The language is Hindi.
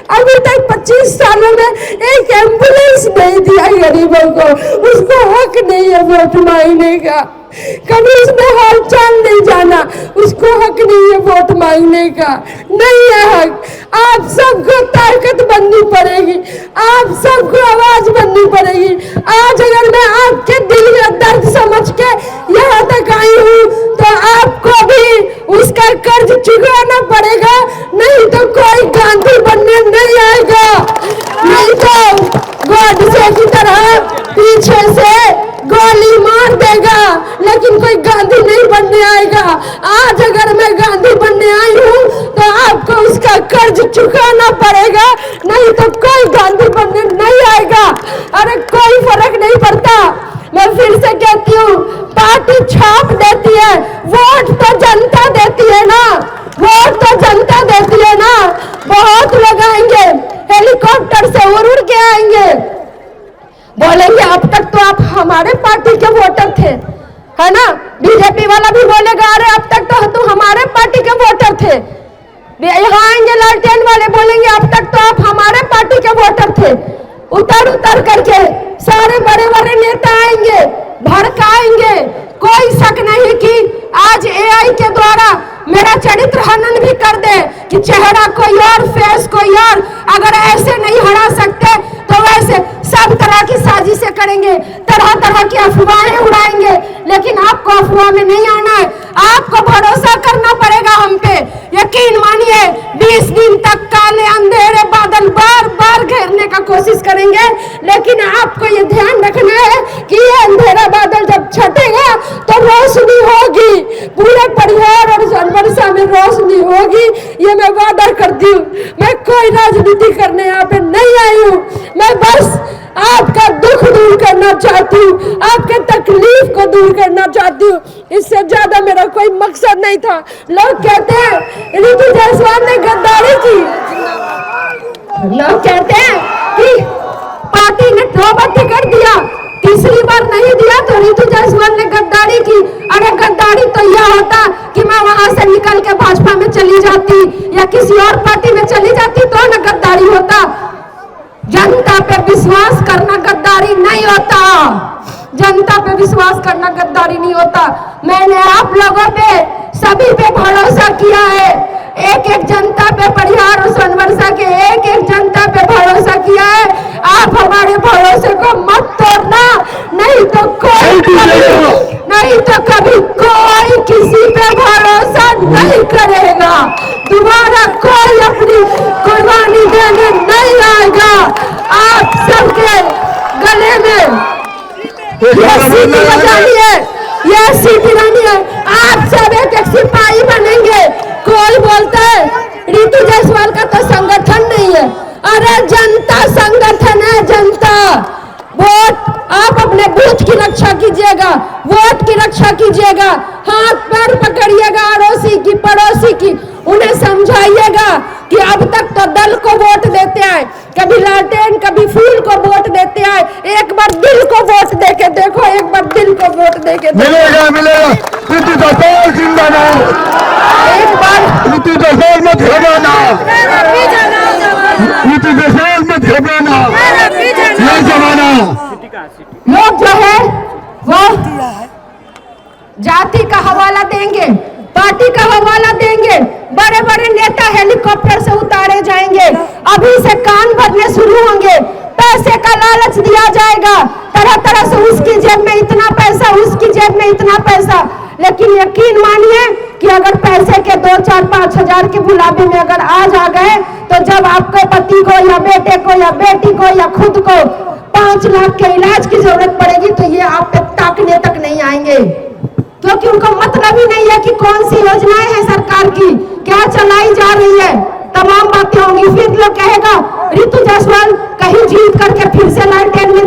अभी तक 25 सालों में एक एम्बुलेंस नहीं दिया गरीबों को। उसको हक नहीं है वोट मांगने का, कभी उसने हाल चाल नहीं जाना, उसको हक नहीं है वोट मांगने का, नहीं है हक। आप सबको ताकत बननी पड़ेगी, आप सबको आवाज बननी पड़ेगी। आज अगर मैं आपके दिल का दर्द समझ के यहाँ तक आई हूँ तो आपको भी उसका कर्ज चुकाना पड़ेगा, नहीं तो कोई गांधी बनने नहीं आएगा। नहीं तो गोडसे की तरह पीछे से गोली मार देगा, लेकिन कोई गांधी नहीं बनने आएगा। आज अगर मैं गांधी बनने आई हूँ तो आपको उसका कर्ज चुकाना पड़ेगा, नहीं तो कोई गांधी बनने नहीं आएगा। अरे कोई फर्क नहीं पड़ता। मैं फिर से कहती हूँ, पार्टी छाप देती है, वोट तो जनता देती है ना, वोट तो जनता देती है ना। बहुत लोग आएंगे हेलीकॉप्टर से उड़ के आएंगे, बोलेंगे अब तक तो आप हमारे पार्टी के वोटर थे, है ना। बीजेपी वाला भी बोलेगा अरे अब तक तो तुम हमारे पार्टी के वोटर थे। यहाँ आएंगे लालटेन वाले, बोलेंगे अब तक तो आप हमारे पार्टी के वोटर थे। उतर उतर करके सारे बड़े बड़े नेता आएंगे, भड़काएंगे। कोई शक नहीं कि आज एआई के द्वारा मेरा चरित्र हनन भी कर दे कि चेहरा कोई और, फेस कोई और। अगर ऐसे नहीं हरा सकते तो वैसे सब तरह की साजिशें करेंगे, तरह तरह की अफवाहें उड़ाएंगे, लेकिन आपको अफवाह में नहीं आना है। आपको भरोसा करना पड़ेगा हम पे। यकीन मानिए 20 दिन तक काले अंधेरे बादल बार बार घेरने का कोशिश करेंगे, लेकिन आपको ये ध्यान रखना है कि ये अंधेरा बादल जब छटेगा तो रोशनी होगी, पूरे परिवार और जनवर्षा में रोशनी होगी। ये मैं वादा करती हूँ। मैं कोई राजनीति करने यहाँ पे नहीं आई हूँ, मैं बस आपका दुख दूर करना चाहती हूँ, आपके तकलीफ को दूर करना चाहती हूँ। इससे ज्यादा मेरा कोई मकसद नहीं था। लोग कहते हैं रितु जायसवाल ने गद्दारी की, लोग कहते हैं कि पार्टी ने तौबा टिकट दिया, तीसरी बार नहीं दिया तो रितु जायसवाल ने गद्दारी की। अरे गद्दारी तो यह होता कि मैं वहां से निकल के भाजपा में चली जाती या किसी और पार्टी में चली जाती तो न गद्दारी होता। जनता पे विश्वास करना गद्दारी नहीं होता, जनता पे विश्वास करना गद्दारी नहीं होता। मैंने आप लोगों पे सभी पे भरोसा किया है, एक एक जनता पे, परिहार और सोनवर्षा के एक एक जनता पे भरोसा किया है। आप हमारे भरोसे को मत तोड़ना, नहीं तो कभी कोई किसी पे भरोसा नहीं करेगा। दोबारा कोई अपनी कुर्बानी देने नहीं आएगा। आप सबके गले में ये सीटी बजानी है, ये सीटी बजानी है। आप सब एक एक सिपाही बनेंगे। कोई बोलता है रितु जायसवाल का तो संगठन नहीं है, अरे जनता संगठन है, जनता। वोट आप अपने बूथ की रक्षा कीजिएगा, वोट की रक्षा कीजिएगा, हाथ पैर पकड़िएगा अड़ोसी की पड़ोसी की, उन्हें समझाइएगा कि अब तक तो दल को वोट देते आए, कभी लालटेन कभी फूल को वोट देते आए, एक बार दिल को वोट देके देखो, एक बार दिल को वोट देके मिलेगा मिलेगा। रितु जायसवाल जिंदाबाद, एक बार रितु जायसवाल मत घबराना, रितु जायसवाल मत घबराना, ये जमाना। लोग जो है वो जाति का हवाला देंगे, पार्टी का हवाला देंगे, बड़े बड़े नेता हेलीकॉप्टर से उतारे जाएंगे, अभी से कान भरने शुरू होंगे, पैसे का लालच दिया जाएगा, तरह तरह से उसकी जेब में इतना पैसा, उसकी जेब में इतना पैसा। लेकिन यकीन मानिए कि अगर पैसे के 2, 4, 5 हजार के गुलाबी में अगर आज आ गए तो जब आपको पति को या बेटे को या बेटी को या खुद को 5 लाख के इलाज की जरूरत पड़ेगी तो ये आप पे ताकने तक नहीं आएंगे, क्योंकि उनको मतलब ही नहीं है कि कौन सी योजनाएं हैं सरकार की, क्या चलाई जा रही है, तमाम बातें होंगी। फिर लोग कहेगा रितु जायसवाल कहीं जीत करके फिर से लालटेन में